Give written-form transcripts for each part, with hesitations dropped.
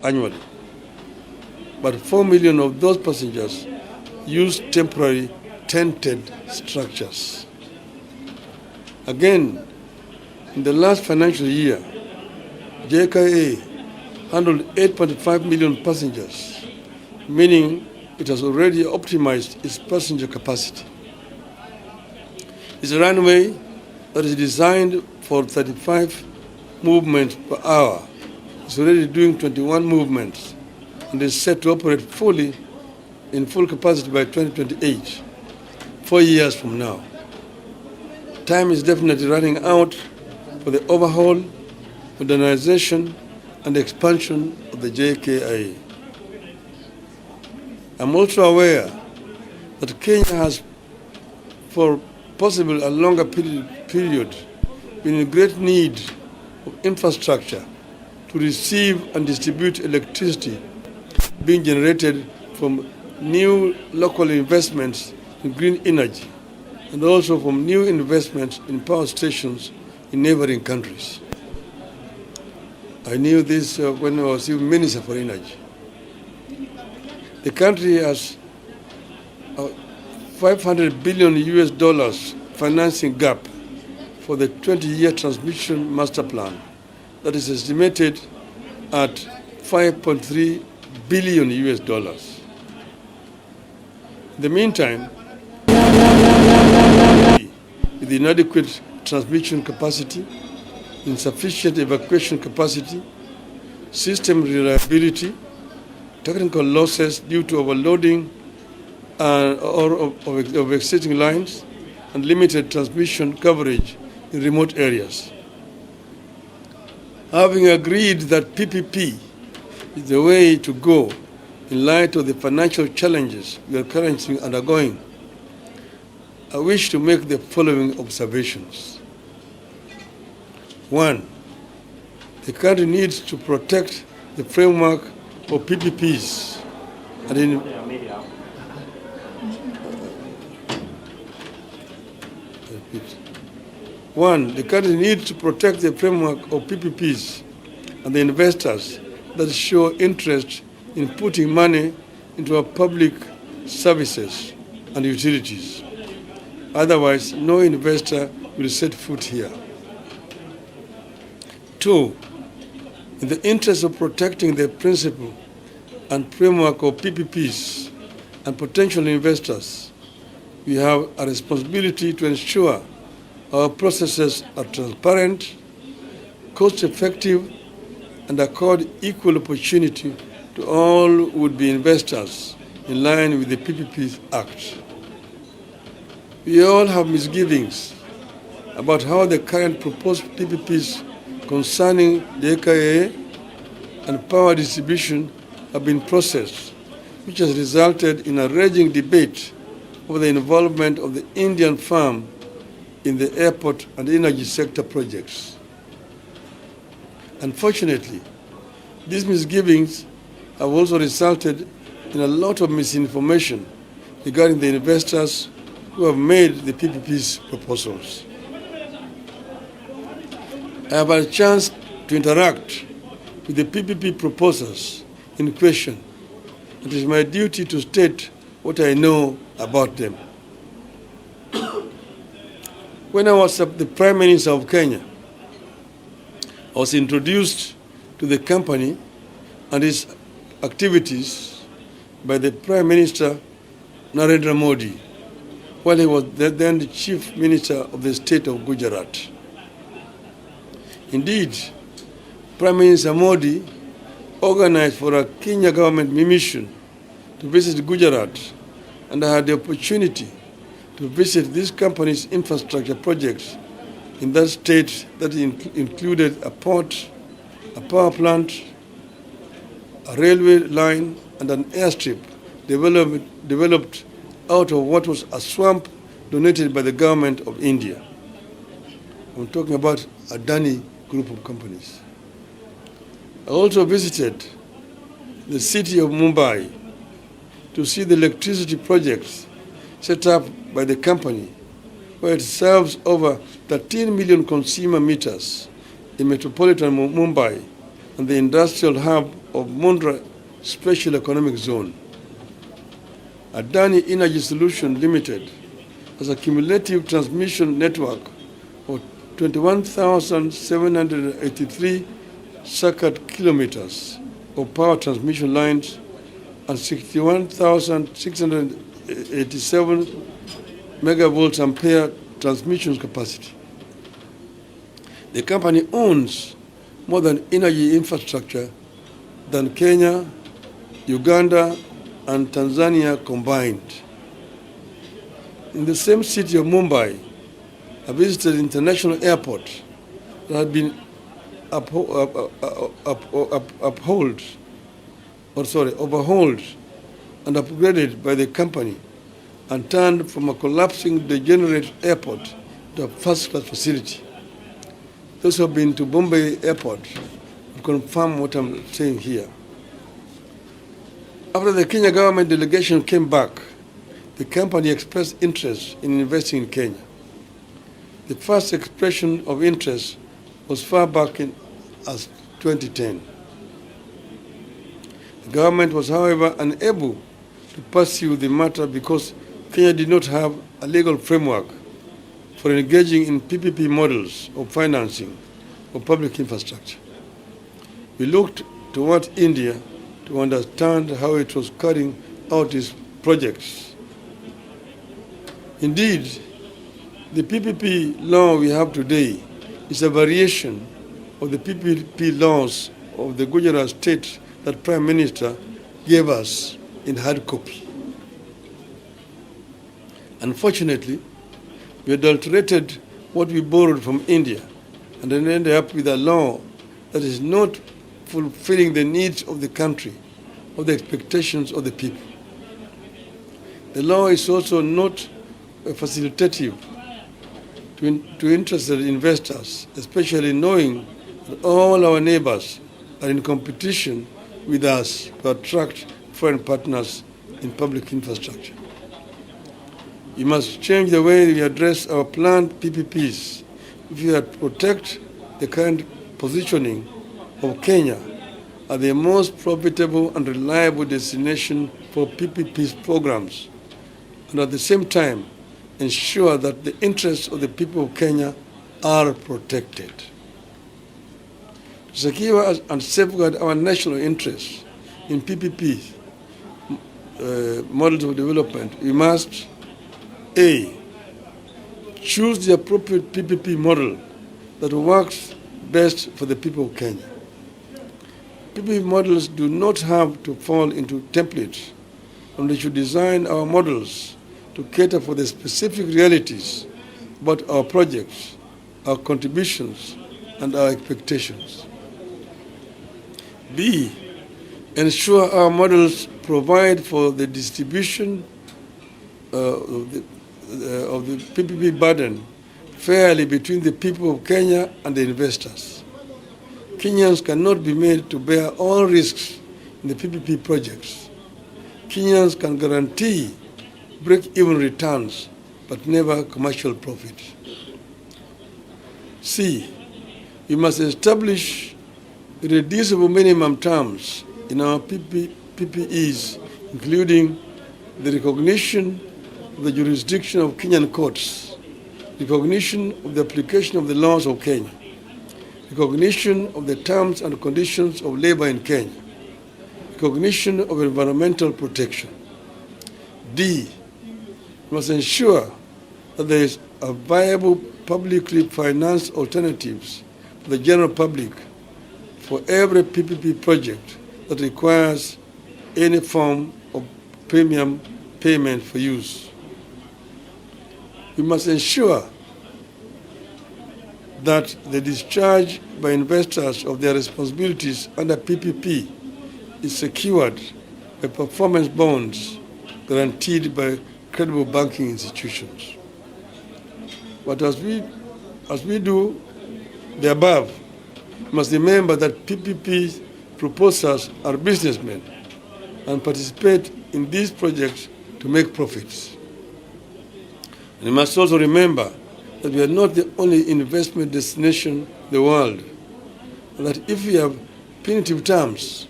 annually. But 4 million of those passengers use temporary tented structures. Again, in the last financial year, JKIA handled 8.5 million passengers, meaning it has already optimized its passenger capacity. Its runway that is designed for 35 movements per hour is already doing 21 movements and is set to operate fully in full capacity by 2028, 4 years from now. Time is definitely running out for the overhaul, modernization, and expansion of the JKIA. I'm also aware that Kenya has, for possible a longer period, been in great need of infrastructure to receive and distribute electricity being generated from new local investments in green energy and also from new investments in power stations in neighboring countries. I knew this when I was even Minister for Energy. The country has $500 billion financing gap for the 20-year transmission master plan that is estimated at $5.3 billion. In the meantime, with inadequate transmission capacity, insufficient evacuation capacity, system reliability, technical losses due to overloading of existing lines, and limited transmission coverage in remote areas. Having agreed that PPP is the way to go in light of the financial challenges we are currently undergoing, I wish to make the following observations. 1. The country needs to protect the framework for PPPs and in the country needs to protect the framework of PPPs and the investors that show interest in putting money into our public services and utilities. Otherwise, no investor will set foot here. 2. In the interest of protecting the principle and framework of PPPs and potential investors, we have a responsibility to ensure our processes are transparent, cost-effective, and accord equal opportunity to all would-be investors in line with the PPP Act. We all have misgivings about how the current proposed PPPs concerning the JKIA and power distribution have been processed, which has resulted in a raging debate over the involvement of the Indian firm in the airport and energy sector projects. Unfortunately, these misgivings have also resulted in a lot of misinformation regarding the investors who have made the PPP's proposals. I have had a chance to interact with the PPP proposals in question. It is my duty to state what I know about them. When I was the Prime Minister of Kenya, I was introduced to the company and its activities by the Prime Minister Narendra Modi, while he was then the Chief Minister of the state of Gujarat. Indeed, Prime Minister Modi organized for a Kenya government mission to visit Gujarat, and I had the opportunity to visit this company's infrastructure projects in that state that included a port, a power plant, a railway line, and an airstrip developed out of what was a swamp donated by the government of India. I'm talking about Adani group of companies. I also visited the city of Mumbai to see the electricity projects set up by the company, where it serves over 13 million consumer meters in metropolitan Mumbai and the industrial hub of Mundra Special Economic Zone. Adani Energy Solution Limited has a cumulative transmission network of 21,783 circuit kilometers of power transmission lines and 61,687 megavolts ampere transmission capacity. The company owns more than energy infrastructure than Kenya, Uganda, and Tanzania combined. In the same city of Mumbai, I visited the international airport that had been overhauled and upgraded by the company and turned from a collapsing, degenerate airport to a first-class facility. Those who have been to Bombay Airport will confirm what I'm saying here. After the Kenya government delegation came back, the company expressed interest in investing in Kenya. The first expression of interest was far back as 2010. The government was, however, unable to pursue the matter because Kenya did not have a legal framework for engaging in PPP models of financing of public infrastructure. We looked toward India to understand how it was carrying out its projects. Indeed, the PPP law we have today is a variation of the PPP laws of the Gujarat state that Prime Minister gave us in hard copy. Unfortunately, we adulterated what we borrowed from India and then ended up with a law that is not fulfilling the needs of the country or the expectations of the people. The law is also not facilitative to interested investors, especially knowing that all our neighbors are in competition with us to attract foreign partners in public infrastructure. We must change the way we address our planned PPPs if we are to protect the current positioning of Kenya as the most profitable and reliable destination for PPP programs, and at the same time ensure that the interests of the people of Kenya are protected. To secure and safeguard our national interests in PPP models of development, we must A, choose the appropriate PPP model that works best for the people of Kenya. PPP models do not have to fall into templates, and we should design our models to cater for the specific realities about our projects, our contributions, and our expectations. B, ensure our models provide for the distribution of the PPP burden fairly between the people of Kenya and the investors. Kenyans cannot be made to bear all risks in the PPP projects. Kenyans can guarantee break-even returns, but never commercial profit. C, we must establish irreducible minimum terms in our PPEs, including the recognition of the jurisdiction of Kenyan courts, recognition of the application of the laws of Kenya, recognition of the terms and conditions of labor in Kenya, recognition of environmental protection. D, we must ensure that there is a viable publicly financed alternatives for the general public for every PPP project that requires any form of premium payment for use. We must ensure that the discharge by investors of their responsibilities under PPP is secured by performance bonds guaranteed by credible banking institutions. But as we do the above, we must remember that PPP proposers are businessmen and participate in these projects to make profits. And we must also remember that we are not the only investment destination in the world, and that if we have punitive terms,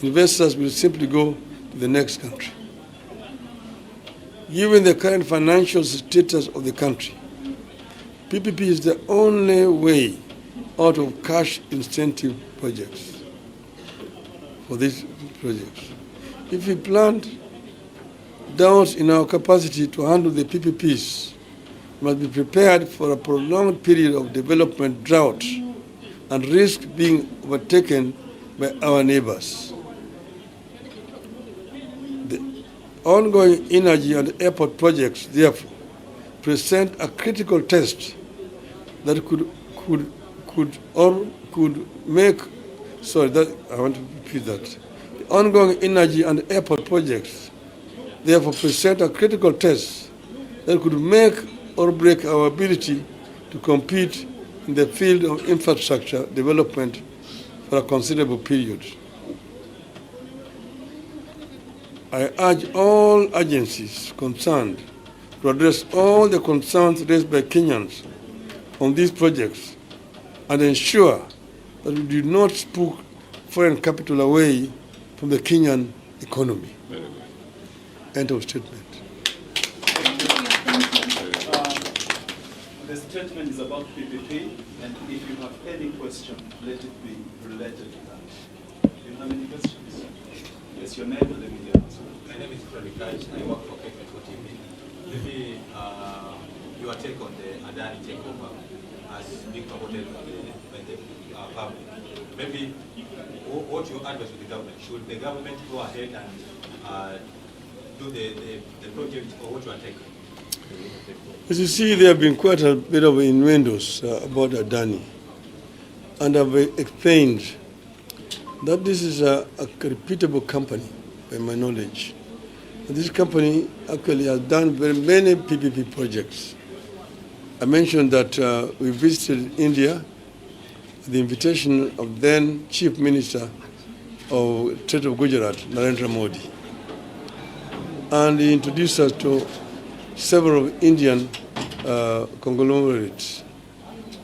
investors will simply go to the next country. Given the current financial status of the country, PPP is the only way out of cash incentive projects for these projects. If we plant doubts in our capacity to handle the PPPs, we must be prepared for a prolonged period of development drought and risk being overtaken by our neighbors. The ongoing energy and airport projects, therefore, present a critical test that could make, I want to repeat that. The ongoing energy and airport projects, therefore, present a critical test that could make or break our ability to compete in the field of infrastructure development for a considerable period. I urge all agencies concerned to address all the concerns raised by Kenyans on these projects and ensure that we do not spook foreign capital away from the Kenyan economy. End of statement. The statement is about PPP, and if you have any question, let it be related to that. Do you have any questions? Yes, your name and let me hear. My name is Prabhakash. I work for Technical TV. Maybe your take on the Adani takeover as being promoted by the public. Maybe what you advise to the government? Should the government go ahead and do the project, or what you are taking? As you see, there have been quite a bit of innuendos about Adani. And I've explained that this is a reputable company, by my knowledge. And this company actually has done very many PPP projects. I mentioned that we visited India at the invitation of then Chief Minister of State of Gujarat, Narendra Modi. And he introduced us to several Indian conglomerates.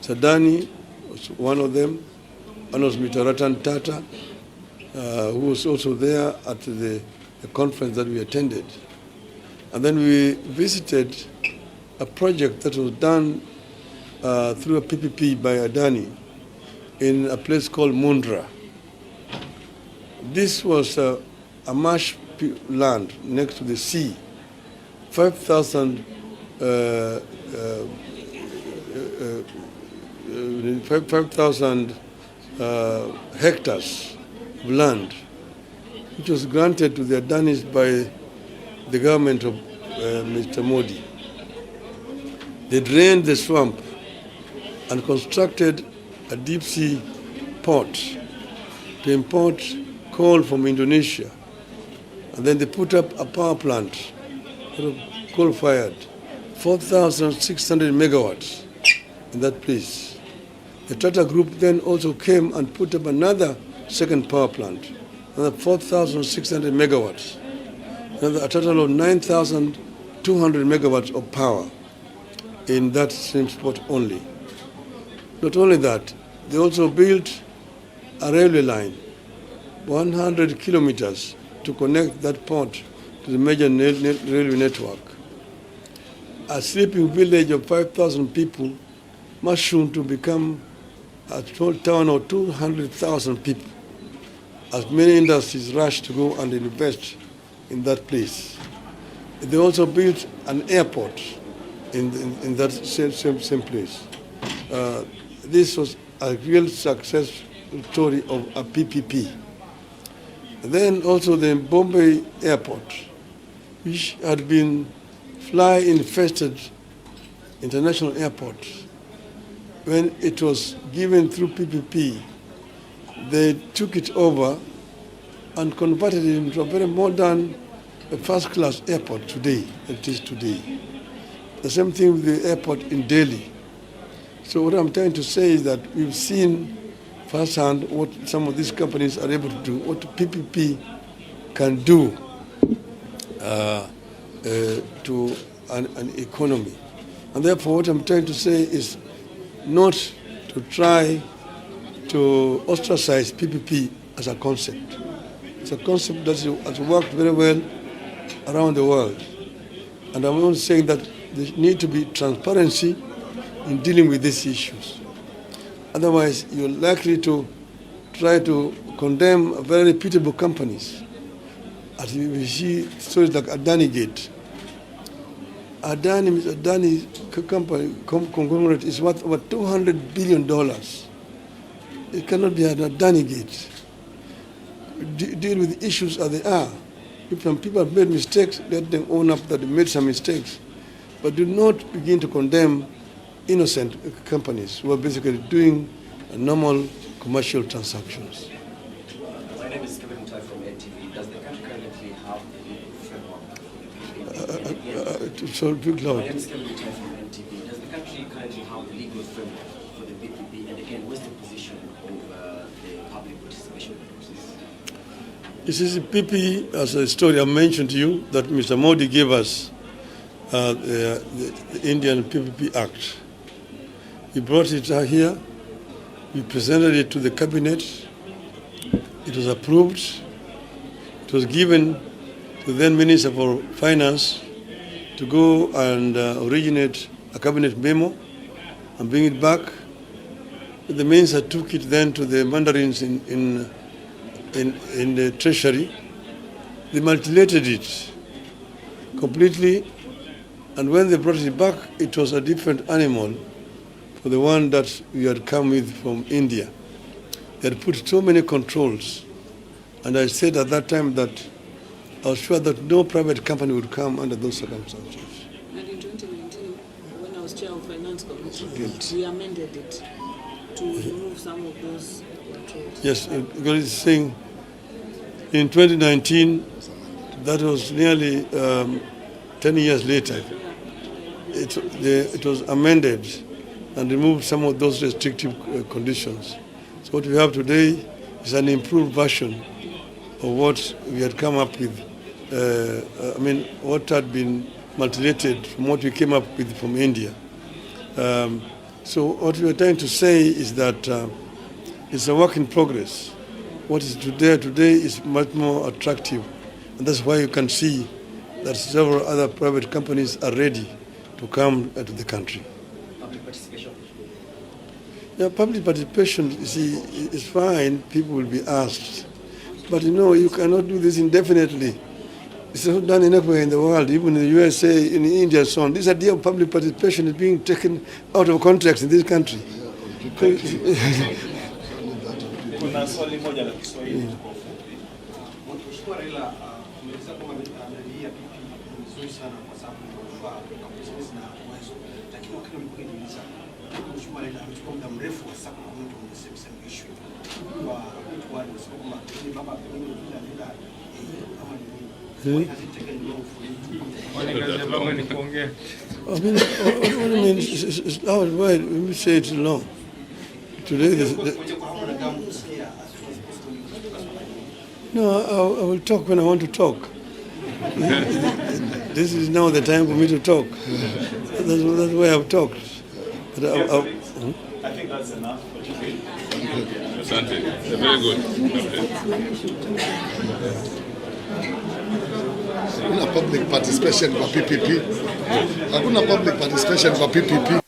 Adani was one of them. One was Mr. Ratan Tata, who was also there at the conference that we attended. And then we visited a project that was done through a PPP by Adani in a place called Mundra. This was a marsh land next to the sea. 5,000 hectares of land, which was granted to the Adanis by the government of Mr. Modi. They drained the swamp and constructed a deep sea port to import coal from Indonesia. And then they put up a power plant, coal-fired, 4,600 megawatts in that place. The Tata Group then also came and put up another second power plant, another 4,600 megawatts, a total of 9,200 megawatts of power in that same spot only. Not only that, they also built a railway line, 100 kilometers, to connect that port to the major railway network. A sleeping village of 5,000 people mushroomed to become a town of 200,000 people, as many industries rushed to go and invest in that place. They also built an airport in that same place. This was a real success story of a PPP. Then also the Bombay airport, which had been fly-infested international airport. When it was given through PPP, they took it over and converted it into a very modern, first-class airport today. It is today. The same thing with the airport in Delhi. So what I'm trying to say is that we've seen firsthand what some of these companies are able to do, what PPP can do to an economy. And therefore what I'm trying to say is not to try to ostracize PPP as a concept. It's a concept that has worked very well around the world. And I'm only saying that there needs to be transparency in dealing with these issues. Otherwise, you're likely to try to condemn very reputable companies. As we see stories like Adani Gate. Adani company conglomerate is worth over $200 billion. It cannot be an Adani Gate. Deal with issues as they are. If some people have made mistakes, let them own up that they made some mistakes. But do not begin to condemn innocent companies who are basically doing normal commercial transactions. My name is Kevin Mutai from NTV. Does the country currently have a legal framework? So big loud. My name is Kevin Mutai from NTV. Does the country currently have a legal framework for the BPP? And again, what's the position of the public participation process? This is a PP, as a story I mentioned to you, that Mr. Modi gave us the Indian PPP Act. He brought it here. We presented it to the cabinet. It was approved. It was given to the then Minister for Finance to go and originate a cabinet memo and bring it back. The minister took it then to the mandarins in the treasury. They manipulated it completely, and when they brought it back, it was a different animal for the one that we had come with from India. They had put so many controls, and I said at that time that I was sure that no private company would come under those circumstances. And in 2019, when I was chair of Finance Committee, we amended it to remove some of those controls. Yes, because it's saying in 2019, that was nearly 10 years later, it was amended and removed some of those restrictive conditions. So what we have today is an improved version of what we had come up with. What had been multilated from what we came up with from India. So what we are trying to say is that it's a work in progress. What is today is much more attractive. And that's why you can see that several other private companies are ready to come to the country. Public participation? Yeah, public participation, you see, is fine. People will be asked. But you cannot do this indefinitely. It's not done anywhere in the world, even in the USA, in India, and so on. This idea of public participation is being taken out of context in this country. Kuna swali moja la Kiswahili kwa ufupi. Mheshimiwa Raila, umeeleza kwamba hii ya pipi ni nzuri sana kwa sababu inafaa kwa business na uwezo. Lakini wakati mkuuliza, Mheshimiwa Raila amechukua muda mrefu hasa kwa mtu mwenye same issue. Kwa mtu wa kwamba ni baba pengine bila kama ni nini. Has it taken long for you to what do you mean? It's out wide. We say it's long. Today, no, I will talk when I want to talk. This is now the time for me to talk. That's the way I've talked. I think that's enough for today. Asante. Very good. Hakuna public participation kwa PPP. Hakuna public participation kwa PPP.